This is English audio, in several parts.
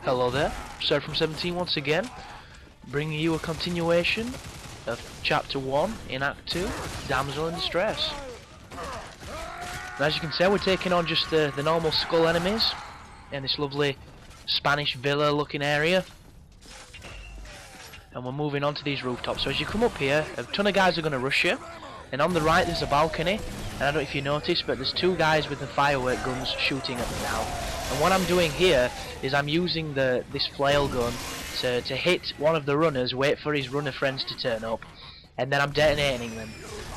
Hello there, Sir from 17 once again, bringing you a continuation of Chapter 1 in Act 2, Damsel in Distress. And as you can see, we're taking on just the normal skull enemies in this lovely Spanish villa looking area. And we're moving on to these rooftops. So as you come up here, a ton of guys are going to rush you. And on the right there's a balcony. And I don't know if you noticed, but there's two guys with the firework guns shooting at me now. And what I'm doing here is I'm using this flail gun to hit one of the runners, wait for his runner friends to turn up, and then I'm detonating them.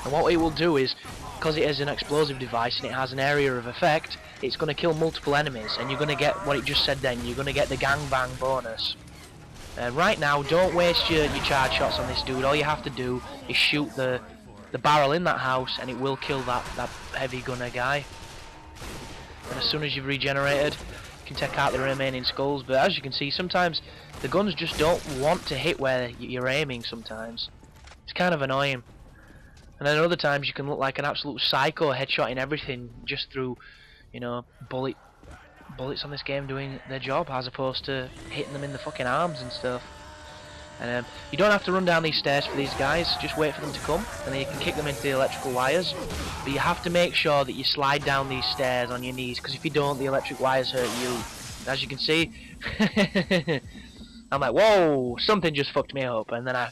And what it will do is, because it is an explosive device and it has an area of effect, it's going to kill multiple enemies, and you're going to get what it just said then, you're going to get the gangbang bonus. Right now, don't waste your charge shots on this dude. All you have to do is shoot the barrel in that house and it will kill that heavy gunner guy. And as soon as you've regenerated, you can take out the remaining skulls. But as you can see, sometimes the guns just don't want to hit where you're aiming sometimes. It's kind of annoying. And then other times you can look like an absolute psycho headshotting everything just through, you know, bullets on this game doing their job as opposed to hitting them in the fucking arms and stuff. And you don't have to run down these stairs for these guys, just wait for them to come and then you can kick them into the electrical wires. But you have to make sure that you slide down these stairs on your knees, because if you don't, the electric wires hurt you. As you can see, I'm like, whoa, something just fucked me up, and then I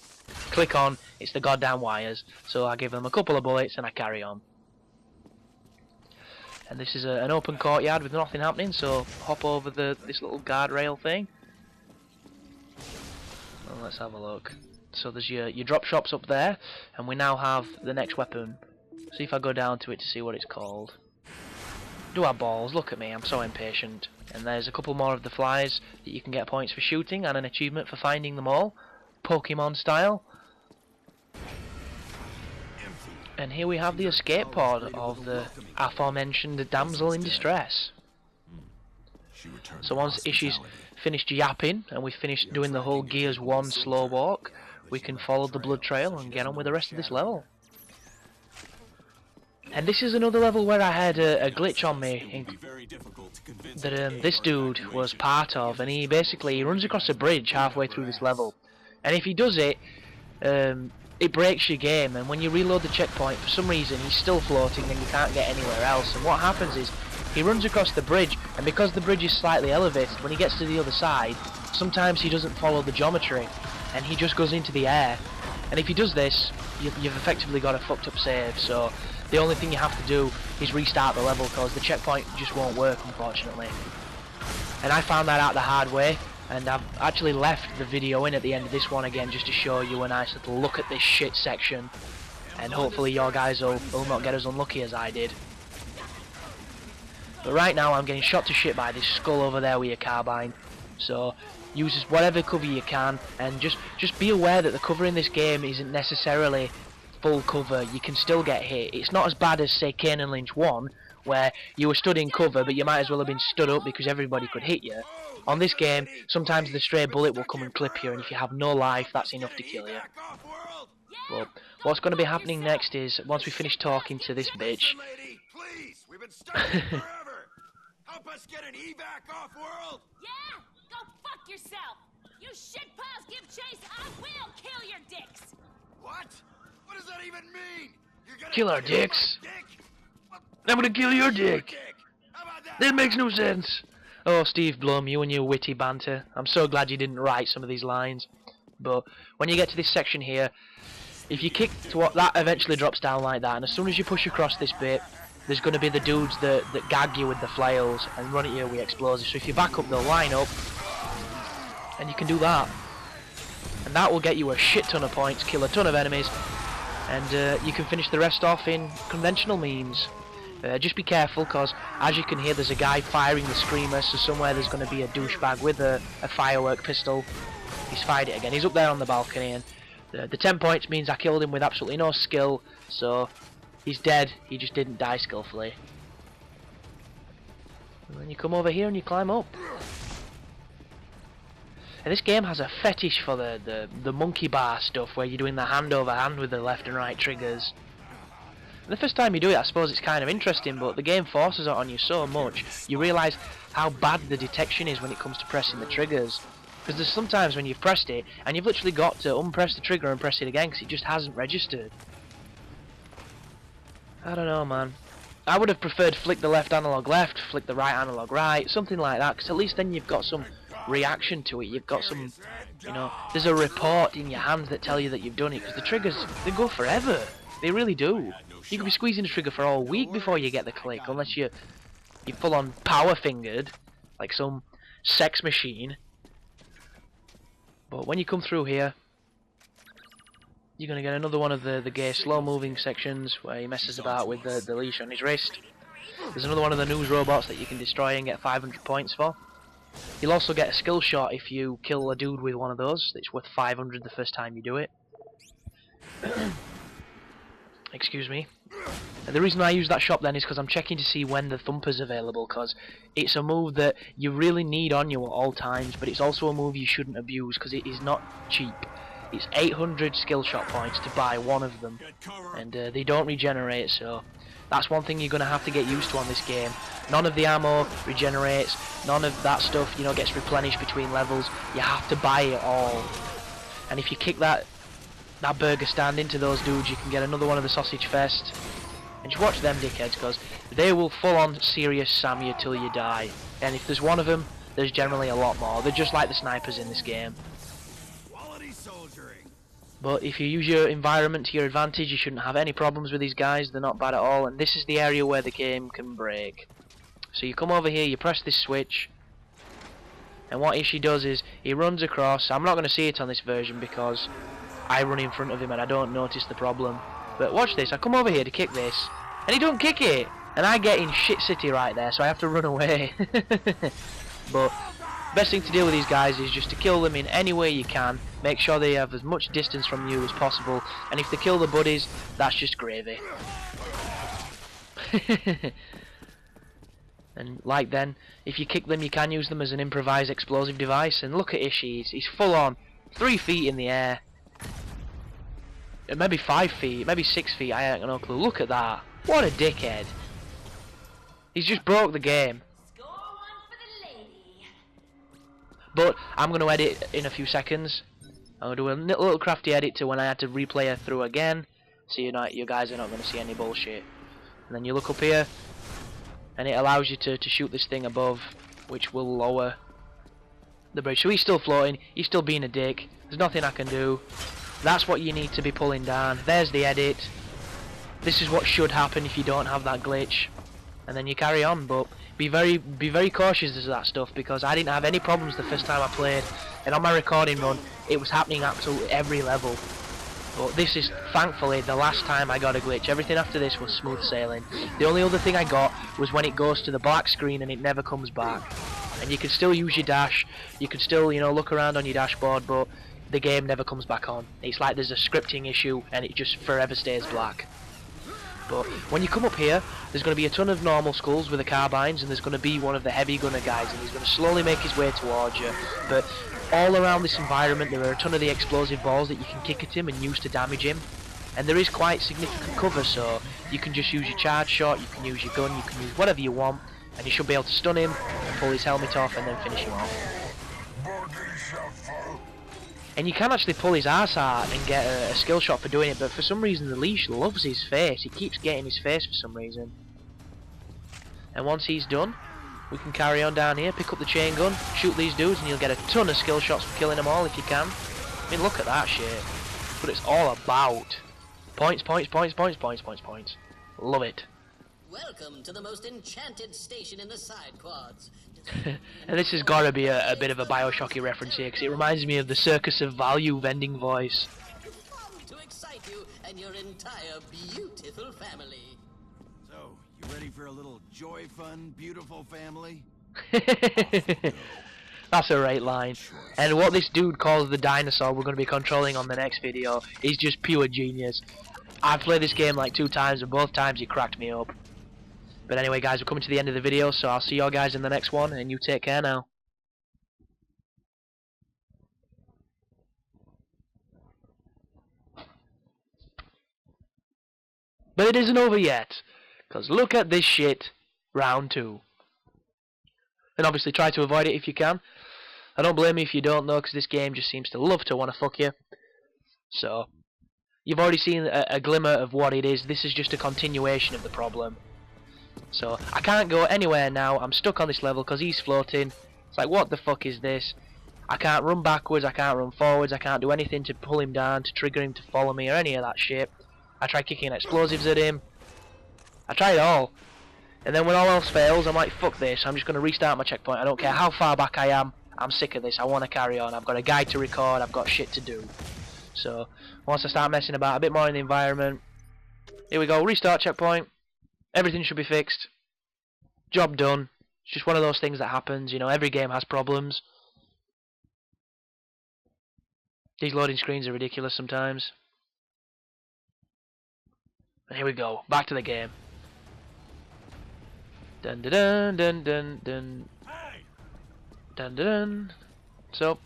click on, it's the goddamn wires. So I give them a couple of bullets and I carry on. And this is an open courtyard with nothing happening, so hop over this little guardrail thing. Well, let's have a look. So there's your drop shops up there, and we now have the next weapon. See if I go down to it to see what it's called. Do our balls, look at me, I'm so impatient. And there's a couple more of the flies that you can get points for shooting, and an achievement for finding them all, Pokemon style. And here we have the escape pod of the aforementioned damsel in distress. So once Ishi's finished yapping and we've finished doing the whole Gears 1 slow walk, we can follow the blood trail and get on with the rest of this level. And this is another level where I had a glitch on me that this dude was part of, and he runs across a bridge halfway through this level, and if he does it, it breaks your game, and when you reload the checkpoint, for some reason he's still floating and you can't get anywhere else. And what happens is he runs across the bridge, and because the bridge is slightly elevated, when he gets to the other side, sometimes he doesn't follow the geometry and he just goes into the air. And if he does this, you've effectively got a fucked up save. So the only thing you have to do is restart the level, because the checkpoint just won't work, unfortunately. And I found that out the hard way, and I've actually left the video in at the end of this one again just to show you a nice little look at this shit section, and hopefully your guys will not get as unlucky as I did. But right now I'm getting shot to shit by this skull over there with your carbine, so use whatever cover you can, and just be aware that the cover in this game isn't necessarily full cover. You can still get hit. It's not as bad as, say, Kane and Lynch 1, where you were stood in cover but you might as well have been stood up because everybody could hit you. On this game, sometimes the stray bullet will come and clip you, and if you have no life, that's enough to kill you. But what's going to be happening next is, once we finish talking to this bitch... Help us get an evac off world! Yeah? Go fuck yourself! You shitpaws give chase, I will kill your dicks! What? What does that even mean? You're gonna kill our dicks? Dick? I'm gonna kill your dick! How about that? That makes no sense! Oh, Steve Blum, you and your witty banter. I'm so glad you didn't write some of these lines. But when you get to this section here, if you kick to what, that eventually drops down like that, and as soon as you push across this bit, there's going to be the dudes that gag you with the flails and run at you with explosives. So if you back up, they'll line up, and you can do that. And that will get you a shit ton of points, kill a ton of enemies, and you can finish the rest off in conventional means. Just be careful, because as you can hear, there's a guy firing the screamer, so somewhere there's going to be a douchebag with a firework pistol. He's fired it again. He's up there on the balcony, and the 10 points means I killed him with absolutely no skill, so he's dead. He just didn't die skillfully. And then you come over here and you climb up. And this game has a fetish for the monkey bar stuff, where you're doing the hand over hand with the left and right triggers. And the first time you do it, I suppose it's kind of interesting, but the game forces it on you so much, you realise how bad the detection is when it comes to pressing the triggers. Because there's sometimes when you've pressed it, and you've literally got to unpress the trigger and press it again, because it just hasn't registered. I don't know, man. I would have preferred flick the left analog left, flick the right analog right, something like that, because at least then you've got some reaction to it, you've got some, you know, there's a report in your hands that tell you that you've done it, because the triggers, they go forever. They really do. You could be squeezing the trigger for all week before you get the click, unless you're full on power fingered, like some sex machine. But when you come through here, you're going to get another one of the gay slow moving sections where he messes about with the leash on his wrist. There's another one of the news robots that you can destroy and get 500 points for. You'll also get a skill shot if you kill a dude with one of those. It's worth 500 the first time you do it. Excuse me. And the reason I use that shop then is because I'm checking to see when the thumper's available, because it's a move that you really need on you at all times, but it's also a move you shouldn't abuse because it is not cheap. It's 800 skill shot points to buy one of them, and they don't regenerate, so that's one thing you're going to have to get used to on this game. None of the ammo regenerates, none of that stuff, you know, gets replenished between levels. You have to buy it all. And if you kick that burger stand into those dudes, you can get another one of the sausage fest. And just watch them dickheads, because they will full on serious Sam you till you die. And if there's one of them, there's generally a lot more. They're just like the snipers in this game. But if you use your environment to your advantage, you shouldn't have any problems with these guys. They're not bad at all, and this is the area where the game can break. So you come over here, you press this switch, and what Ishi does is he runs across. I'm not going to see it on this version because I run in front of him and I don't notice the problem. But watch this, I come over here to kick this, and he don't kick it, and I get in shit city right there, so I have to run away. But best thing to do with these guys is just to kill them in any way you can. Make sure they have as much distance from you as possible, and if they kill the buddies, that's just gravy. And like then, if you kick them, you can use them as an improvised explosive device. And look at Ishi, he's full on 3 feet in the air. Maybe 5 feet, maybe 6 feet, I ain't got no clue. Look at that. What a dickhead. He's just broke the game. But I'm going to edit in a few seconds. I'm going to do a little crafty edit to when I had to replay her through again. So you guys are not going to see any bullshit. And then you look up here, and it allows you to shoot this thing above, which will lower the bridge. So he's still floating, he's still being a dick. There's nothing I can do. That's what you need to be pulling down. There's the edit. This is what should happen if you don't have that glitch. And then you carry on, but be very cautious of that stuff, because I didn't have any problems the first time I played, and on my recording run it was happening absolutely every level. But this is thankfully the last time I got a glitch. Everything after this was smooth sailing. The only other thing I got was when it goes to the black screen and it never comes back. And you can still use your dash, you can still, you know, look around on your dashboard, but the game never comes back on. It's like there's a scripting issue and it just forever stays black. But when you come up here, there's going to be a ton of normal skulls with the carbines, and there's going to be one of the heavy gunner guys, and he's going to slowly make his way towards you. But all around this environment there are a ton of the explosive balls that you can kick at him and use to damage him. And there is quite significant cover, so you can just use your charge shot, you can use your gun, you can use whatever you want, and you should be able to stun him and pull his helmet off and then finish him off. And you can actually pull his arse out and get a skill shot for doing it, but for some reason the leash loves his face. He keeps getting his face for some reason. And once he's done, we can carry on down here, pick up the chain gun, shoot these dudes, and you'll get a ton of skill shots for killing them all if you can. I mean, look at that shit. That's what it's all about. Points, points, points, points, points, points, points. Love it. Welcome to the most enchanted station in the side quads. And this has got to be a bit of a Bioshocky reference here, because it reminds me of the Circus of Value vending voice. To excite you and your entire beautiful family. So, you ready for a little joy, fun, beautiful family? That's a right line. And what this dude calls the dinosaur we're going to be controlling on the next video is just pure genius. I've played this game like 2 times, and both times it cracked me up. But anyway guys, we're coming to the end of the video, so I'll see you guys in the next one, and you take care now. But it isn't over yet. Because look at this shit. Round 2. And obviously try to avoid it if you can. I don't blame you if you don't though, because this game just seems to love to want to fuck you. So, you've already seen a glimmer of what it is. This is just a continuation of the problem. So, I can't go anywhere now. I'm stuck on this level because he's floating. It's like, what the fuck is this? I can't run backwards, I can't run forwards, I can't do anything to pull him down, to trigger him to follow me or any of that shit. I try kicking explosives at him. I try it all. And then when all else fails, I'm like, fuck this, I'm just going to restart my checkpoint. I don't care how far back I am, I'm sick of this, I want to carry on. I've got a guide to record, I've got shit to do. So, once I start messing about a bit more in the environment, here we go, restart checkpoint. Everything should be fixed. Job done. It's just one of those things that happens, you know, every game has problems. These loading screens are ridiculous sometimes. And here we go, back to the game. Dun dun dun dun dun dun. Dun dun dun. So,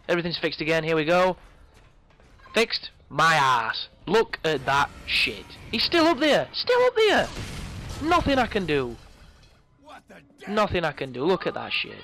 everything's fixed again, here we go. Fixed? My ass. Look at that shit. He's still up there! Still up there! Nothing I can do. Nothing I can do, look at that shit.